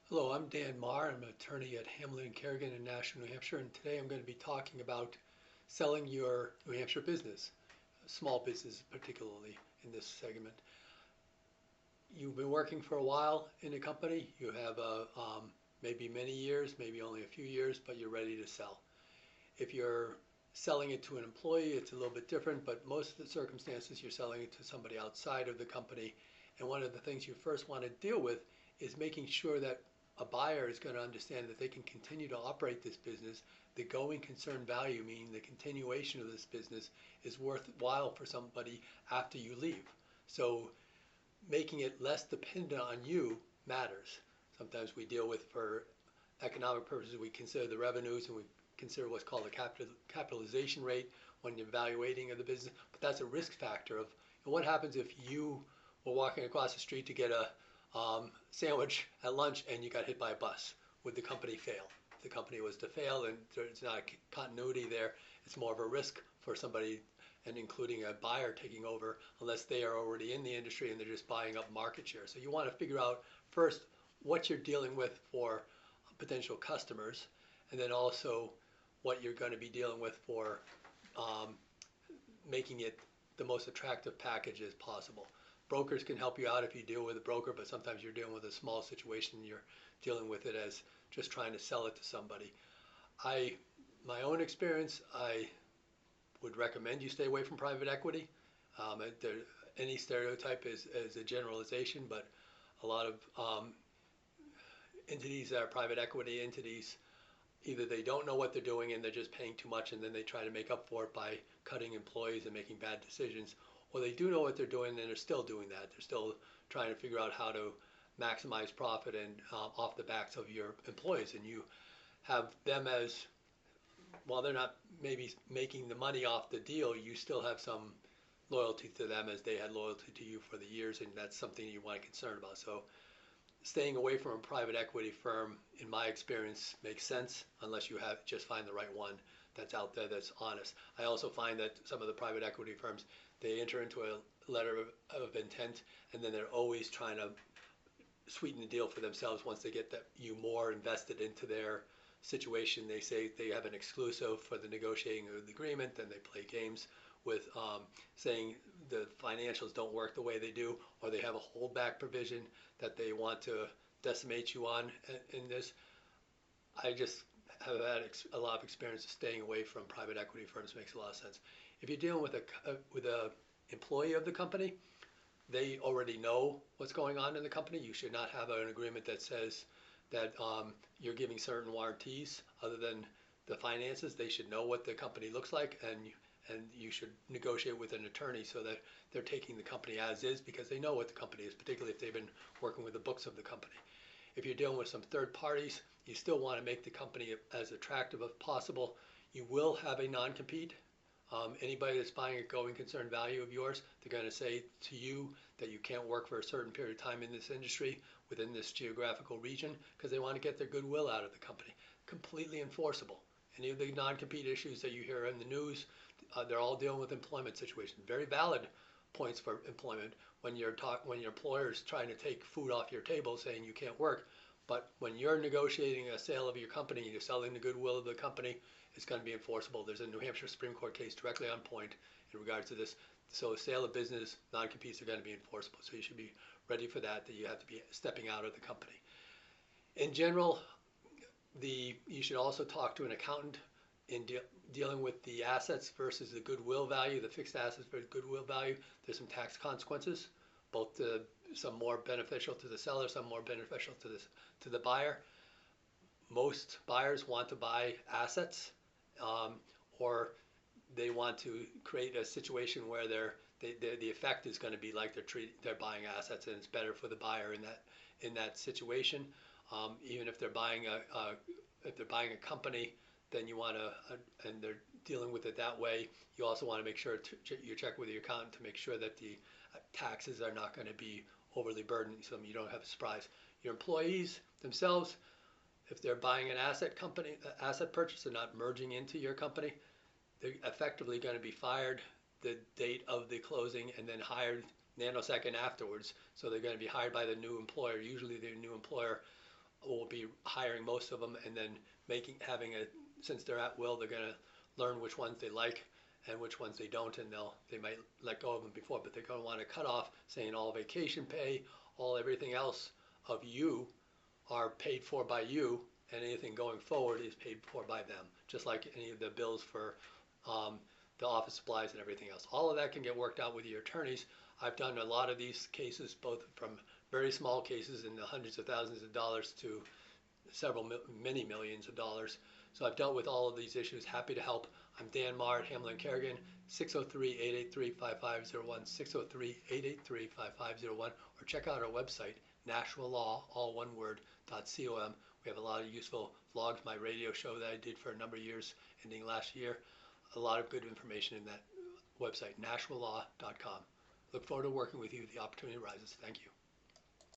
Hello, I'm Dan Marr. I'm an attorney at Hamblett Kerrigan in Nashua, New Hampshire, and today I'm going to be talking about selling your New Hampshire business, small business particularly in this segment. You've been working for a while in a company. You have maybe many years, maybe only a few years, but you're ready to sell. If you're selling it to an employee, it's a little bit different, but most of the circumstances you're selling it to somebody outside of the company. And one of the things you first want to deal with is making sure that a buyer is going to understand that they can continue to operate this business. The going concern value, meaning the continuation of this business, is worthwhile for somebody after you leave. So making it less dependent on you matters. Sometimes we deal with, for economic purposes, we consider the revenues and we consider what's called a capitalization rate when you're evaluating of the business. But that's a risk factor of what happens if you were walking across the street to get a sandwich at lunch and you got hit by a bus. Would the company fail? If the company was to fail and there's not a continuity there, it's more of a risk for somebody, and including a buyer taking over, unless they are already in the industry and they're just buying up market share. So you want to figure out first what you're dealing with for potential customers, and then also what you're going to be dealing with for um, making it the most attractive package as possible. Brokers can help you out if you deal with a broker, but sometimes you're dealing with a small situation. You're dealing with it as just trying to sell it to somebody. My own experience, I would recommend you stay away from private equity. Any stereotype is a generalization, but a lot of entities that are private equity entities, either they don't know what they're doing and they're just paying too much and then they try to make up for it by cutting employees and making bad decisions, or they do know what they're doing and they're still doing that. They're still trying to figure out how to maximize profit and off the backs of your employees, and you have them as, while they're not maybe making the money off the deal, you still have some loyalty to them as they had loyalty to you for the years, and that's something you want to concern about. So staying away from a private equity firm, in my experience, makes sense unless you have just find the right one that's out there that's honest. I also find that some of the private equity firms, they enter into a letter of intent, and then they're always trying to sweeten the deal for themselves. Once they get that you more invested into their situation, they say they have an exclusive for the negotiating of the agreement, then they play games with saying the financials don't work the way they do, or they have a holdback provision that they want to decimate you on in this. I just have had a lot of experience staying away from private equity firms. Makes a lot of sense. If you're dealing with a employee of the company, they already know what's going on in the company. You should not have an agreement that says that you're giving certain warranties other than the finances. They should know what the company looks like, and you should negotiate with an attorney so that they're taking the company as is, because they know what the company is, particularly if they've been working with the books of the company. If you're dealing with some third parties, you still want to make the company as attractive as possible. You will have a non-compete. Anybody that's buying a going concern value of yours, they're going to say to you that you can't work for a certain period of time in this industry within this geographical region, because they want to get their goodwill out of the company. Completely enforceable. Any of the non-compete issues that you hear in the news, they're all dealing with employment situations. Very valid points for employment when your employer is trying to take food off your table, saying you can't work. But when you're negotiating a sale of your company, you're selling the goodwill of the company, it's going to be enforceable. There's a New Hampshire Supreme Court case directly on point in regards to this. So sale of business, non-competes are going to be enforceable. So you should be ready for that you have to be stepping out of the company. In general, you should also talk to an accountant in dealing with the assets versus the goodwill value, the fixed assets versus goodwill value. There's some tax consequences, both some more beneficial to the seller, some more beneficial to the buyer. Most buyers want to buy assets, or they want to create a situation where the effect is going to be like they're buying assets, and it's better for the buyer in that situation. Even if they're buying a company, then you want to, and they're dealing with it that way. You also want to make sure you check with your accountant to make sure that the taxes are not going to be overly burdensome. You don't have a surprise. Your employees themselves, if they're buying an asset purchase, they're not merging into your company. They're effectively going to be fired the date of the closing and then hired nanosecond afterwards. So they're going to be hired by the new employer. Usually the new employer We'll be hiring most of them, and then since they're at will, they're going to learn which ones they like and which ones they don't, and they might let go of them before, but they're going to want to cut off saying all vacation pay, all everything else of you are paid for by you, and anything going forward is paid for by them, just like any of the bills for the office supplies and everything else. All of that can get worked out with your attorneys. I've done a lot of these cases, both from very small cases in the hundreds of thousands of dollars to many millions of dollars. So I've dealt with all of these issues. Happy to help. I'm Dan Marr at Hamblett Kerrigan, 603-883-5501, 603-883-5501, or check out our website, Nashua Law, all one word, .com. We have a lot of useful vlogs, my radio show that I did for a number of years, ending last year. A lot of good information in that website, NashuaLaw.com. Look forward to working with you if the opportunity arises. Thank you.